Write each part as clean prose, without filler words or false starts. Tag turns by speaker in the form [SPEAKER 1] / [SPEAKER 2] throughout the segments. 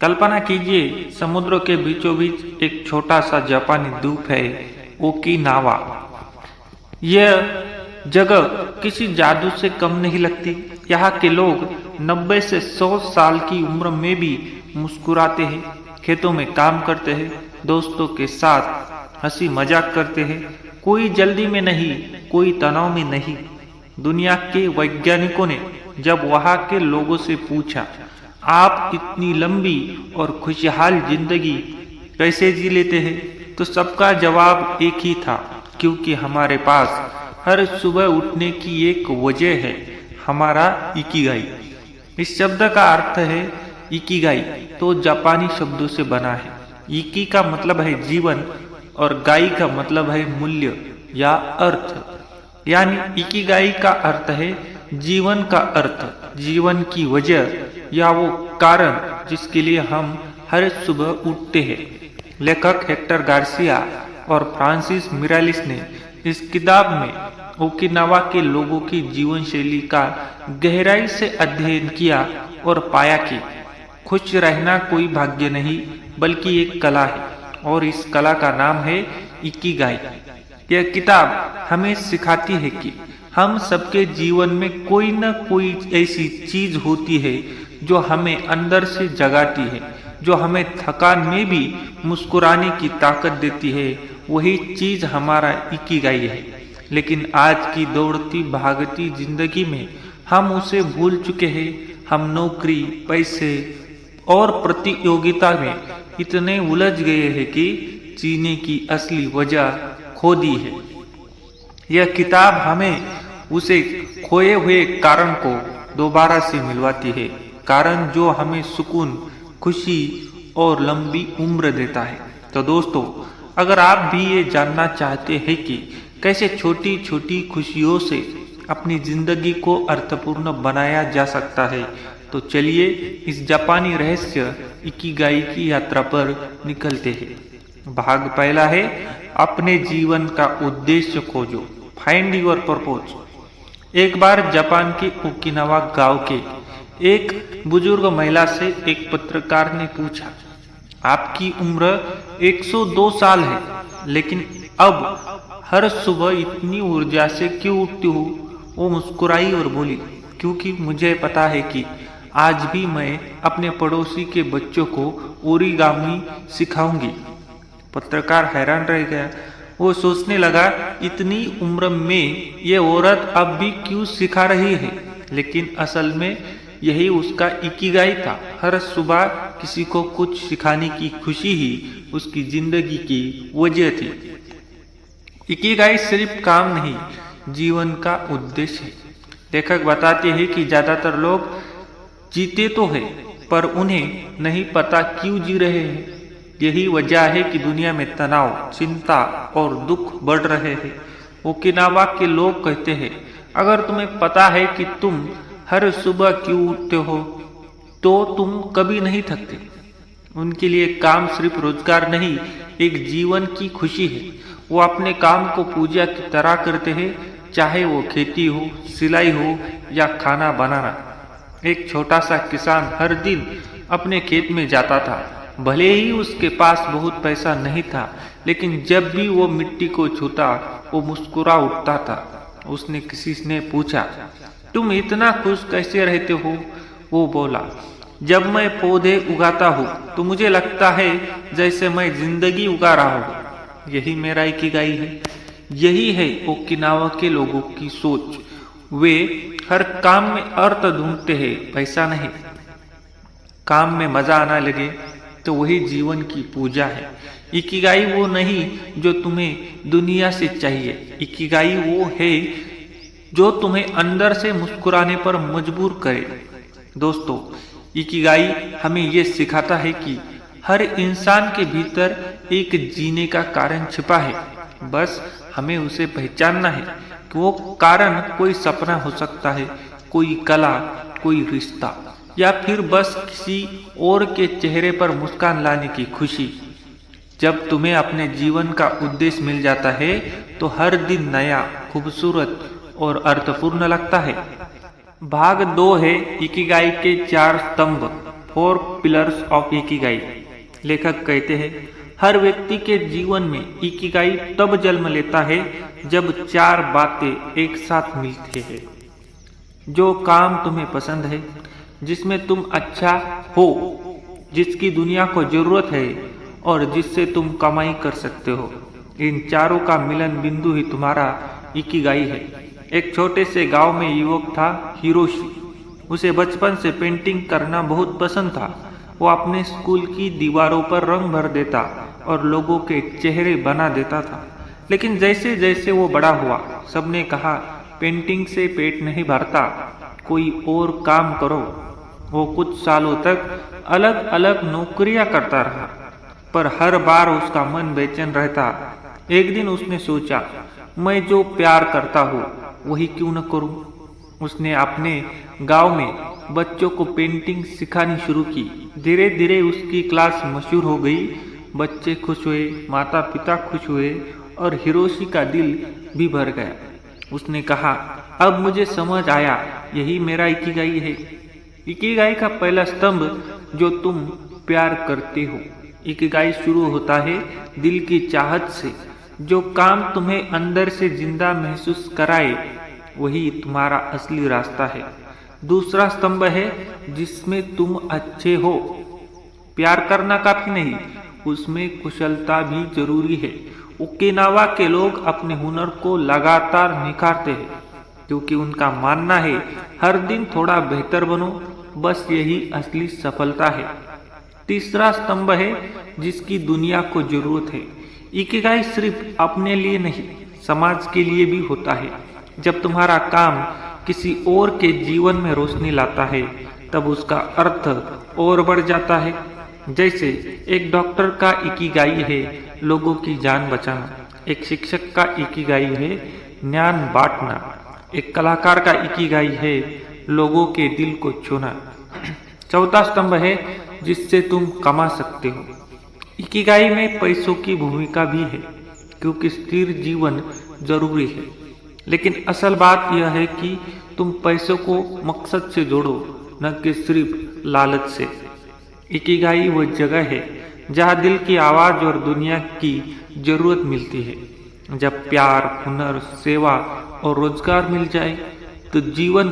[SPEAKER 1] कल्पना कीजिए, समुद्र के बीचों बीच एक छोटा सा जापानी द्वीप है, ओकिनावा। यह जगह किसी जादू से कम नहीं लगती। यहाँ के लोग 90 से 100 साल की उम्र में भी मुस्कुराते हैं, खेतों में काम करते हैं, दोस्तों के साथ हंसी मजाक करते हैं। कोई जल्दी में नहीं, कोई तनाव में नहीं। दुनिया के वैज्ञानिकों ने जब वहाँ के लोगों से पूछा, आप इतनी लंबी और खुशहाल जिंदगी कैसे जी लेते हैं, तो सबका जवाब एक ही था, क्योंकि हमारे पास हर सुबह उठने की एक वजह है, हमारा इकिगाई। इस शब्द का अर्थ है इकिगाई, तो जापानी शब्दों से बना है। इकी का मतलब है जीवन और गाई का मतलब है मूल्य या अर्थ। यानी इकिगाई का अर्थ है जीवन का अर्थ, जीवन की वजह या वो कारण जिसके लिए हम हर सुबह उठते हैं। लेखक हेक्टर गार्सिया और फ्रांसिस मिरालिस ने इस किताब में ओकिनावा के लोगों की जीवन शैली का गहराई से अध्ययन किया और पाया कि खुश रहना कोई भाग्य नहीं बल्कि एक कला है, और इस कला का नाम है इकिगाई। यह किताब हमें सिखाती है कि हम सबके जीवन में कोई न कोई ऐसी चीज होती है जो हमें अंदर से जगाती है, जो हमें थकान में भी मुस्कुराने की ताकत देती है। वही चीज हमारा इकिगाई है। लेकिन आज की दौड़ती भागती जिंदगी में हम उसे भूल चुके हैं। हम नौकरी, पैसे और प्रतियोगिता में इतने उलझ गए हैं कि जीने की असली वजह खो दी है। यह किताब हमें उसे खोए हुए कारण को दोबारा से मिलवाती है, कारण जो हमें सुकून, खुशी और लंबी उम्र देता है। तो दोस्तों, अगर आप भी ये जानना चाहते हैं कि कैसे छोटी छोटी खुशियों से अपनी जिंदगी को अर्थपूर्ण बनाया जा सकता है, तो चलिए इस जापानी रहस्य इकिगाई की यात्रा पर निकलते हैं। भाग पहला है अपने जीवन का उद्देश्य खोजो, फाइंड योर पर्पज। एक बार जापान के ओकिनावा गांव के एक बुजुर्ग महिला से एक पत्रकार ने पूछा, आपकी उम्र 102 साल है, लेकिन अब हर सुबह इतनी ऊर्जा से क्यों उठती हो? वो मुस्कुराई और बोली, क्योंकि मुझे पता है कि आज भी मैं अपने पड़ोसी के बच्चों को ओरिगामी सिखाऊंगी। पत्रकार हैरान रह गया। वो सोचने लगा, इतनी उम्र में ये औरत अब भी क्यों सिखा रही है? लेकिन असल में यही उसका इकिगाई था। हर सुबह किसी को कुछ सिखाने की खुशी ही उसकी जिंदगी की वजह थी। इकिगाई सिर्फ काम नहीं, जीवन का उद्देश्य है। लेखक बताते हैं कि ज्यादातर लोग जीते तो है, पर उन्हें नहीं पता क्यों जी रहे हैं। यही वजह है कि दुनिया में तनाव, चिंता और दुख बढ़ रहे हैं। ओकिनावा के लोग कहते हैं, अगर तुम्हें पता है कि तुम हर सुबह क्यों उठते हो, तो तुम कभी नहीं थकते। उनके लिए काम सिर्फ रोजगार नहीं, एक जीवन की खुशी है। वो अपने काम को पूजा की तरह करते हैं, चाहे वो खेती हो, सिलाई हो या खाना बनाना। एक छोटा सा किसान हर दिन अपने खेत में जाता था। भले ही उसके पास बहुत पैसा नहीं था, लेकिन जब भी वो मिट्टी को छूता, वो मुस्कुरा उठता था। उसने किसी ने पूछा, तुम इतना खुश कैसे रहते हो? वो बोला, जब मैं पौधे उगाता हूँ तो मुझे लगता है जैसे मैं जिंदगी उगा रहा हूँ। यही मेरा इकिगाई है। यही है ओकिनावा के लोगों की सोच। वे हर काम में अर्थ ढूंढते हैं, पैसा नहीं। काम में मजा आना लगे तो वही जीवन की पूजा है। इकिगाई वो नहीं जो तुम्हें दुनिया से चाहिए। इकिगाई वो है जो तुम्हें अंदर से मुस्कुराने पर मजबूर करे। दोस्तों, इकिगाई हमें ये सिखाता है कि हर इंसान के भीतर एक जीने का कारण छिपा है। बस हमें उसे पहचानना है कि वो कारण कोई सपना हो सकता है, कोई कला, कोई रिश्ता, या फिर बस किसी और के चेहरे पर मुस्कान लाने की खुशी। जब तुम्हें अपने जीवन का उद्देश्य मिल जाता है तो हर दिन नया, खूबसूरत और अर्थपूर्ण लगता है। भाग 2 है इकिगाई के 4 स्तंभ, 4 पिलर्स ऑफ इकिगाई। लेखक कहते हैं हर व्यक्ति के जीवन में इकिगाई तब जन्म लेता है जब 4 बातें एक साथ मिलती है। जो काम तुम्हें पसंद है, जिसमें तुम अच्छा हो, जिसकी दुनिया को जरूरत है और जिससे तुम कमाई कर सकते हो, इन चारों का मिलन बिंदु ही तुम्हारा इकिगाई है। एक छोटे से गांव में युवक था हिरोशी। उसे बचपन से पेंटिंग करना बहुत पसंद था। वो अपने स्कूल की दीवारों पर रंग भर देता और लोगों के चेहरे बना देता था। लेकिन जैसे जैसे वो बड़ा हुआ, सबने कहा पेंटिंग से पेट नहीं भरता, कोई और काम करो। वो कुछ सालों तक अलग अलग नौकरियां करता रहा, पर हर बार उसका मन बेचैन रहता। एक दिन उसने सोचा, मैं जो प्यार करता हूँ वही क्यों न करूं। उसने अपने गांव में बच्चों को पेंटिंग सिखानी शुरू की। धीरे धीरे उसकी क्लास मशहूर हो गई। बच्चे खुश हुए, माता पिता खुश हुए और हिरोशी का दिल भी भर गया। उसने कहा, अब मुझे समझ आया, यही मेरा इकिगाई है। इकिगाई का पहला स्तंभ, जो तुम प्यार करते हो। इकिगाई शुरू होता है दिल की चाहत से। जो काम तुम्हें अंदर से जिंदा महसूस कराए, वही तुम्हारा असली रास्ता है। दूसरा स्तंभ है जिसमें तुम अच्छे हो। प्यार करना काफी नहीं, उसमें कुशलता भी जरूरी है। ओकिनावा के लोग अपने हुनर को लगातार निखारते हैं, क्योंकि उनका मानना है हर दिन थोड़ा बेहतर बनो, बस यही असली सफलता है। तीसरा स्तंभ है जिसकी दुनिया को जरूरत है। इकिगाई सिर्फ अपने लिए नहीं, समाज के लिए भी होता है। जब तुम्हारा काम किसी और के जीवन में रोशनी लाता है, तब उसका अर्थ और बढ़ जाता है। जैसे एक डॉक्टर का इकिगाई है लोगों की जान बचाना, एक शिक्षक का इकिगाई है ज्ञान बांटना, एक कलाकार का इकिगाई है लोगों के दिल को छूना। चौथा स्तंभ है जिससे तुम कमा सकते हो। इकिगाई में पैसों की भूमिका भी है, क्योंकि स्थिर जीवन जरूरी है। लेकिन असल बात यह है कि तुम पैसों को मकसद से जोड़ो, न कि सिर्फ लालच से। इकिगाई वह जगह है जहाँ दिल की आवाज और दुनिया की जरूरत मिलती है। जब प्यार, हुनर, सेवा और रोजगार मिल जाए तो जीवन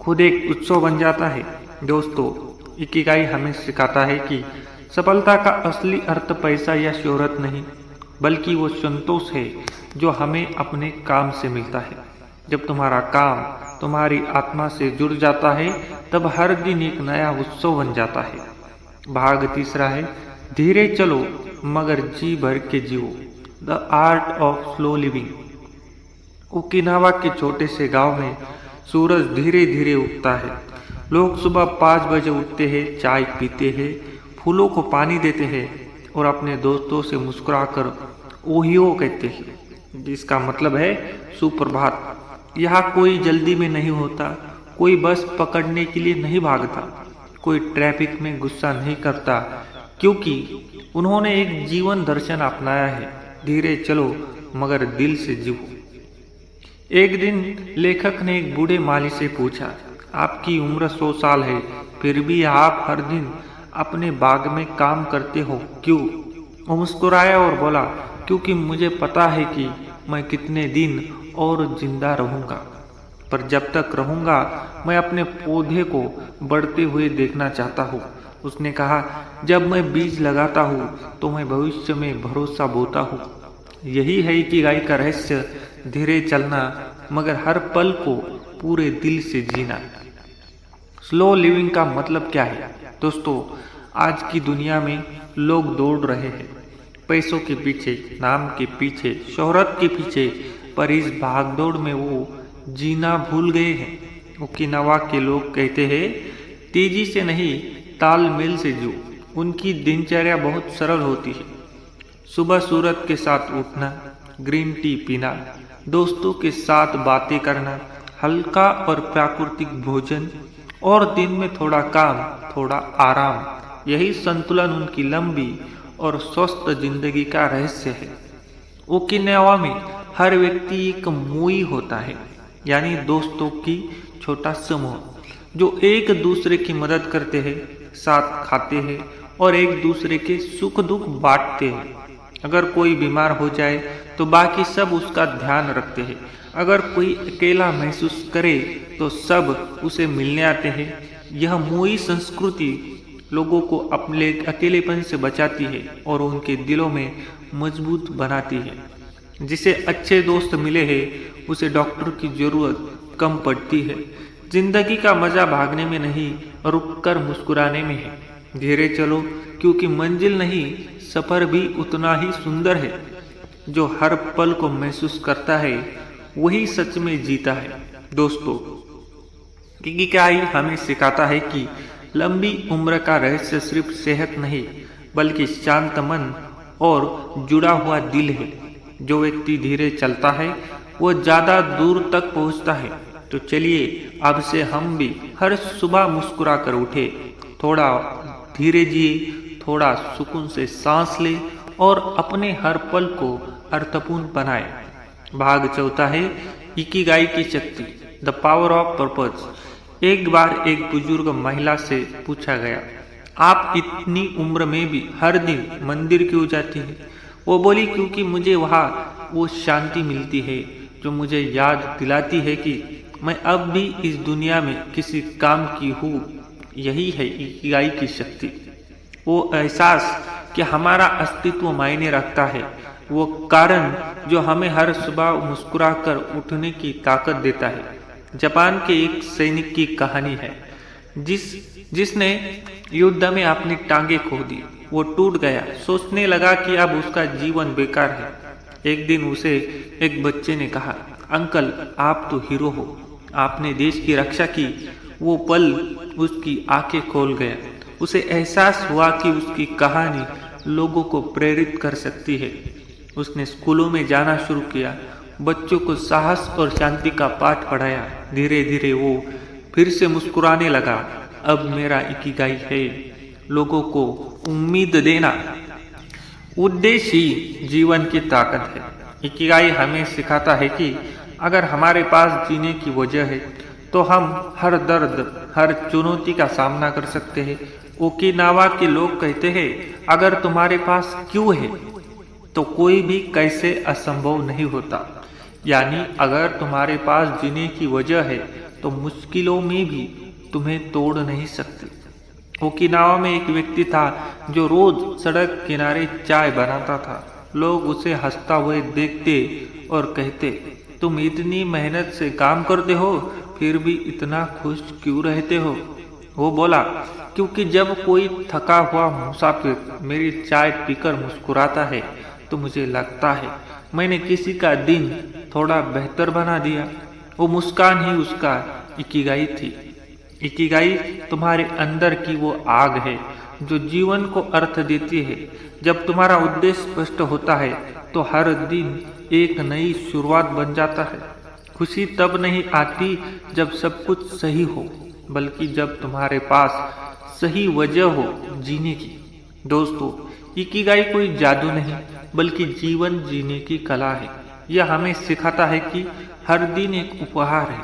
[SPEAKER 1] खुद एक उत्सव बन जाता है। दोस्तों, इकिगाई हमें सिखाता है कि सफलता का असली अर्थ पैसा या शोहरत नहीं, बल्कि वो संतोष है जो हमें अपने काम से मिलता है। जब तुम्हारा काम तुम्हारी आत्मा से जुड़ जाता है, तब हर दिन एक नया उत्सव बन जाता है। भाग तीसरा है धीरे चलो मगर जी भर के जियो, the art of slow living. Okinawa के छोटे से गांव में सूरज धीरे धीरे उगता है। लोग सुबह 5 बजे उठते हैं, चाय पीते हैं, फूलों को पानी देते हैं और अपने दोस्तों से मुस्कुराकर ओहियो कहते हैं, जिसका मतलब है सुप्रभात। यहाँ कोई जल्दी में नहीं होता, कोई बस पकड़ने के लिए नहीं भागता, कोई ट्रैफिक में गुस्सा नहीं करता, क्योंकि उन्होंने एक जीवन दर्शन अपनाया है, धीरे चलो मगर दिल से जियो। एक दिन लेखक ने एक बूढ़े माली से पूछा, आपकी उम्र 100 साल है, फिर भी आप हर दिन अपने बाग में काम करते हो, क्यों? वो मुस्कुराया और बोला, क्योंकि मुझे पता है कि मैं कितने दिन और जिंदा रहूंगा, पर जब तक रहूंगा मैं अपने पौधे को बढ़ते हुए देखना चाहता हूँ। उसने कहा, जब मैं बीज लगाता हूँ तो मैं भविष्य में भरोसा बोता हूँ। यही है इकिगाई का रहस्य, धीरे चलना मगर हर पल को पूरे दिल से जीना। स्लो लिविंग का मतलब क्या है? दोस्तों, आज की दुनिया में लोग दौड़ रहे हैं पैसों के पीछे, नाम के पीछे, शोहरत के पीछे, पर इस भागदौड़ में वो जीना भूल गए हैं। ओकिनावा के लोग कहते हैं, तेजी से नहीं तालमेल से जियो। उनकी दिनचर्या बहुत सरल होती है। सुबह सूरज के साथ उठना, ग्रीन टी पीना, दोस्तों के साथ बातें करना, हल्का और प्राकृतिक भोजन और दिन में थोड़ा काम, थोड़ा आराम। यही संतुलन उनकी लंबी और स्वस्थ जिंदगी का रहस्य है। ओकिनावा में हर व्यक्ति एक मोई होता है, यानी दोस्तों की छोटा समूह, जो एक दूसरे की मदद करते हैं, साथ खाते हैं और एक दूसरे के सुख दुख बांटते हैं। अगर कोई बीमार हो जाए तो बाकी सब उसका ध्यान रखते हैं। अगर कोई अकेला महसूस करे तो सब उसे मिलने आते हैं। यह मोई संस्कृति लोगों को अपने अकेलेपन से बचाती है और उनके दिलों में मजबूत बनाती है। जिसे अच्छे दोस्त मिले हैं उसे डॉक्टर की जरूरत कम पड़ती है। जिंदगी का मजा भागने में नहीं, रुककर मुस्कुराने में है। धीरे चलो, क्योंकि मंजिल नहीं, सफर भी उतना ही सुंदर है। जो हर पल को महसूस करता है वही सच में जीता है। दोस्तों, इकिगाई हमें सिखाता है कि लंबी उम्र का रहस्य सिर्फ सेहत नहीं, बल्कि शांत मन और जुड़ा हुआ दिल है। जो व्यक्ति धीरे चलता है वो ज्यादा दूर तक पहुंचता है। तो चलिए अब से हम भी हर सुबह मुस्कुरा कर उठे, थोड़ा धीरे जिए, थोड़ा सुकून से सांस ले और अपने हर पल को अर्थपूर्ण बनाए। भाग चौथा है इकिगाई की शक्ति, द पावर ऑफ पर्पज। एक बार एक बुजुर्ग महिला से पूछा गया, आप इतनी उम्र में भी हर दिन मंदिर क्यों जाती है? वो बोली, क्योंकि मुझे वहाँ वो शांति मिलती है जो मुझे याद दिलाती है कि मैं अब भी इस दुनिया में किसी काम की हूँ। यही है इकिगाई की शक्ति, वो एहसास कि हमारा अस्तित्व मायने रखता है, वो कारण जो हमें हर सुबह मुस्कुराकर उठने की ताकत देता है। जापान के एक सैनिक की कहानी है जिसने युद्ध में अपनी टांगे खो दी। वो टूट गया, सोचने लगा कि अब उसका जीवन बेकार है। एक दिन उसे एक बच्चे ने कहा, अंकल आप तो हीरो हो, आपने देश की रक्षा की। वो पल उसकी आंखें खोल गया। उसे एहसास हुआ कि उसकी कहानी लोगों को प्रेरित कर सकती है। उसने स्कूलों में जाना शुरू किया, बच्चों को साहस और शांति का पाठ पढ़ाया। धीरे धीरे वो फिर से मुस्कुराने लगा। अब मेरा इकिगाई है लोगों को उम्मीद देना। उद्देश्य ही जीवन की ताकत है। इकिगाई हमें सिखाता है कि अगर हमारे पास जीने की वजह है तो हम हर दर्द, हर चुनौती का सामना कर सकते हैं। ओकिनावा के लोग कहते हैं, अगर तुम्हारे पास क्यों है तो कोई भी कैसे असंभव नहीं होता। यानी अगर तुम्हारे पास जीने की वजह है तो मुश्किलों में भी तुम्हें तोड़ नहीं सकती। ओकिनावा में एक व्यक्ति था जो रोज सड़क किनारे चाय बनाता था। लोग उसे हंसता हुए देखते और कहते, तुम इतनी मेहनत से काम करते हो फिर भी इतना खुश क्यों रहते हो? वो बोला, क्योंकि जब कोई थका हुआ मुसाफिर मेरी चाय पीकर मुस्कुराता है तो मुझे लगता है मैंने किसी का दिन थोड़ा बेहतर बना दिया। वो मुस्कान ही उसका इकिगाई थी। इकिगाई तुम्हारे अंदर की वो आग है जो जीवन को अर्थ देती है। जब तुम्हारा उद्देश्य स्पष्ट होता है तो हर दिन एक नई शुरुआत बन जाता है। खुशी तब नहीं आती जब सब कुछ सही हो, बल्कि जब तुम्हारे पास सही वजह हो जीने की। दोस्तों, इकिगाई कोई जादू नहीं बल्कि जीवन जीने की कला है। यह हमें सिखाता है कि हर दिन एक उपहार है,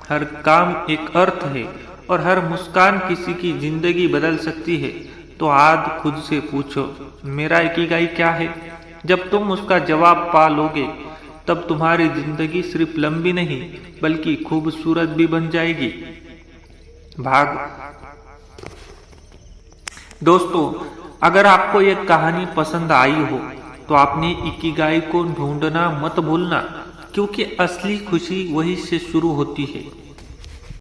[SPEAKER 1] हर काम एक अर्थ है और हर मुस्कान किसी की जिंदगी बदल सकती है। तो आज खुद से पूछो, मेरा इकिगाई क्या है? जब तुम उसका जवाब पा लोगे तब तुम्हारी जिंदगी सिर्फ लंबी नहीं बल्कि खूबसूरत भी बन जाएगी। दोस्तों, अगर आपको यह कहानी पसंद आई हो तो आपने इकिगाई को ढूंढना मत भूलना, क्योंकि असली खुशी वही से शुरू होती है।